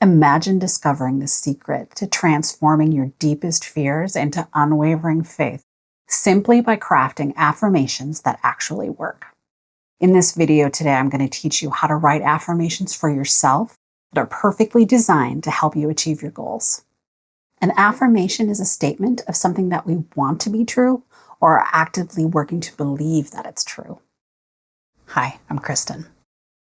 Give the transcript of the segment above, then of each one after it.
Imagine discovering the secret to transforming your deepest fears into unwavering faith simply by crafting affirmations that actually work. In this video today, I'm going to teach you how to write affirmations for yourself that are perfectly designed to help you achieve your goals. An affirmation is a statement of something that we want to be true or are actively working to believe that it's true. Hi, I'm Kristen.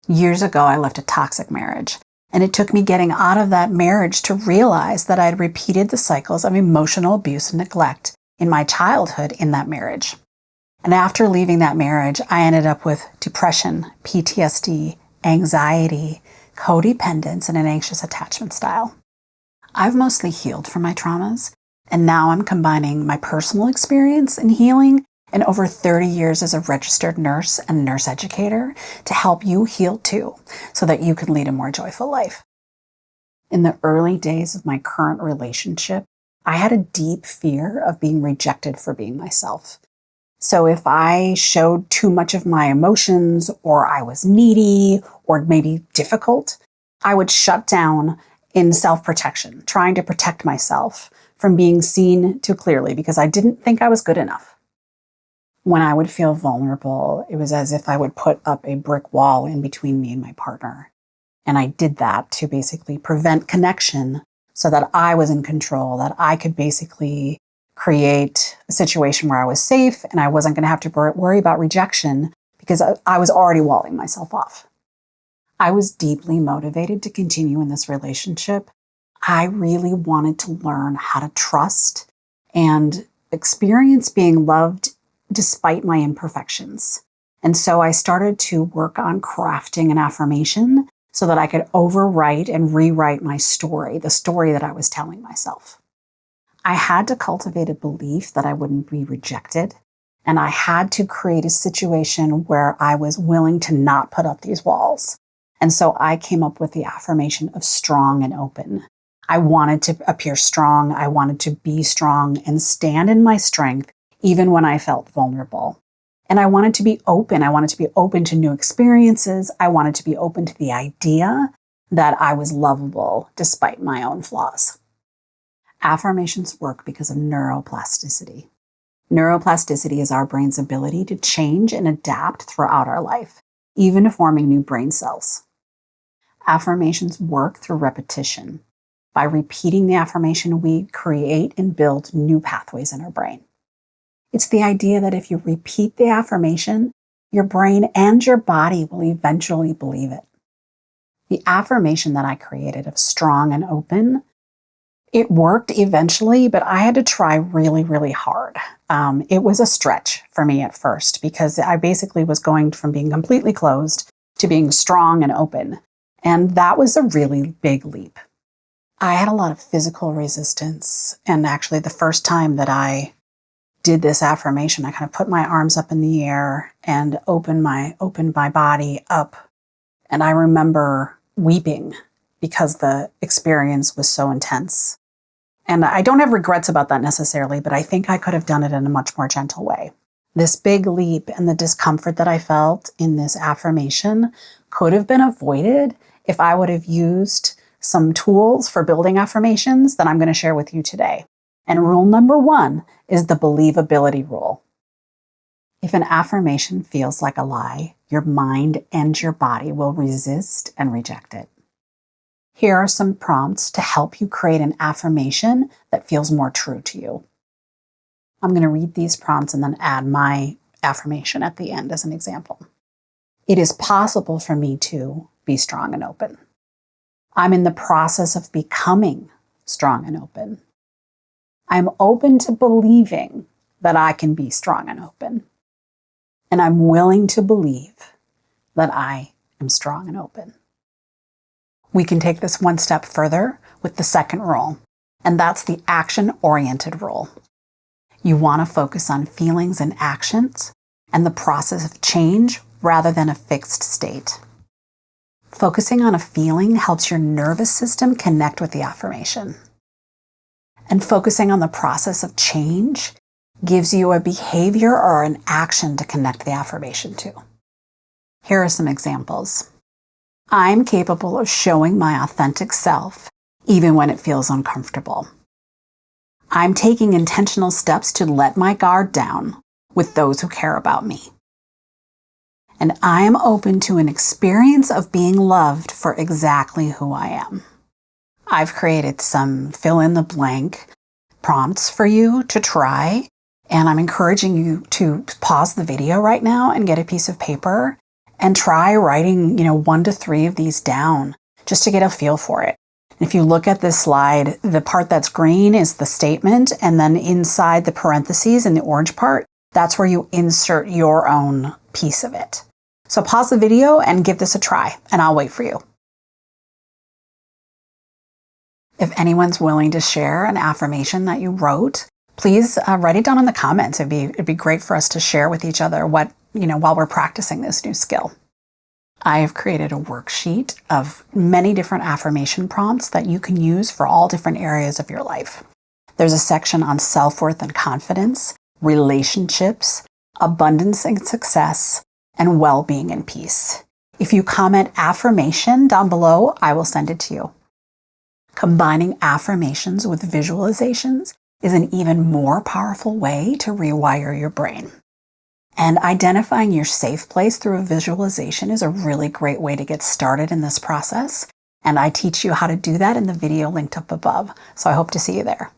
Years ago, I left a toxic marriage, and it took me getting out of that marriage to realize that I had repeated the cycles of emotional abuse and neglect in my childhood in that marriage. And after leaving that marriage, I ended up with depression, PTSD, anxiety, codependence, and an anxious attachment style. I've mostly healed from my traumas, and now I'm combining my personal experience in healing and over 30 years as a registered nurse and nurse educator to help you heal too, so that you can lead a more joyful life. In the early days of my current relationship, I had a deep fear of being rejected for being myself. So if I showed too much of my emotions, or I was needy, or maybe difficult, I would shut down in self-protection, trying to protect myself from being seen too clearly because I didn't think I was good enough. When I would feel vulnerable, it was as if I would put up a brick wall in between me and my partner. And I did that to basically prevent connection so that I was in control, that I could basically create a situation where I was safe and I wasn't going to have to worry about rejection because I was already walling myself off. I was deeply motivated to continue in this relationship. I really wanted to learn how to trust and experience being loved despite my imperfections. And so I started to work on crafting an affirmation so that I could overwrite and rewrite my story, the story that I was telling myself. I had to cultivate a belief that I wouldn't be rejected, and I had to create a situation where I was willing to not put up these walls. And so I came up with the affirmation of strong and open. I wanted to appear strong. I wanted to be strong and stand in my strength even when I felt vulnerable. And I wanted to be open. I wanted to be open to new experiences. I wanted to be open to the idea that I was lovable despite my own flaws. Affirmations work because of neuroplasticity. Neuroplasticity is our brain's ability to change and adapt throughout our life, even forming new brain cells. Affirmations work through repetition. By repeating the affirmation, we create and build new pathways in our brain. It's the idea that if you repeat the affirmation, your brain and your body will eventually believe it. The affirmation that I created of strong and open, it worked eventually, but I had to try really, really hard. It was a stretch for me at first because I basically was going from being completely closed to being strong and open. And that was a really big leap. I had a lot of physical resistance. And actually the first time that I did this affirmation, I kind of put my arms up in the air and opened my body up. And I remember weeping because the experience was so intense. And I don't have regrets about that necessarily, but I think I could have done it in a much more gentle way. This big leap and the discomfort that I felt in this affirmation could have been avoided if I would have used some tools for building affirmations that I'm going to share with you today. And rule number 1 is the Believability Rule. If an affirmation feels like a lie, your mind and your body will resist and reject it. Here are some prompts to help you create an affirmation that feels more true to you. I'm going to read these prompts and then add my affirmation at the end as an example. It is possible for me to be strong and open. I'm in the process of becoming strong and open. I'm open to believing that I can be strong and open. And I'm willing to believe that I am strong and open. We can take this one step further with the second rule, and that's the action-oriented rule. You want to focus on feelings and actions and the process of change rather than a fixed state. Focusing on a feeling helps your nervous system connect with the affirmation. And focusing on the process of change gives you a behavior or an action to connect the affirmation to. Here are some examples. I'm capable of showing my authentic self, even when it feels uncomfortable. I'm taking intentional steps to let my guard down with those who care about me. And I am open to an experience of being loved for exactly who I am. I've created some fill in the blank prompts for you to try, and I'm encouraging you to pause the video right now and get a piece of paper and try writing, 1 to 3 of these down just to get a feel for it. If you look at this slide, the part that's green is the statement, and then inside the parentheses in the orange part, that's where you insert your own piece of it. So pause the video and give this a try, and I'll wait for you. If anyone's willing to share an affirmation that you wrote, please write it down in the comments. It'd be great for us to share with each other what, while we're practicing this new skill. I have created a worksheet of many different affirmation prompts that you can use for all different areas of your life. There's a section on self-worth and confidence, relationships, abundance and success, and well-being and peace. If you comment affirmation down below, I will send it to you. Combining affirmations with visualizations is an even more powerful way to rewire your brain. And identifying your safe place through a visualization is a really great way to get started in this process. And I teach you how to do that in the video linked up above. So I hope to see you there.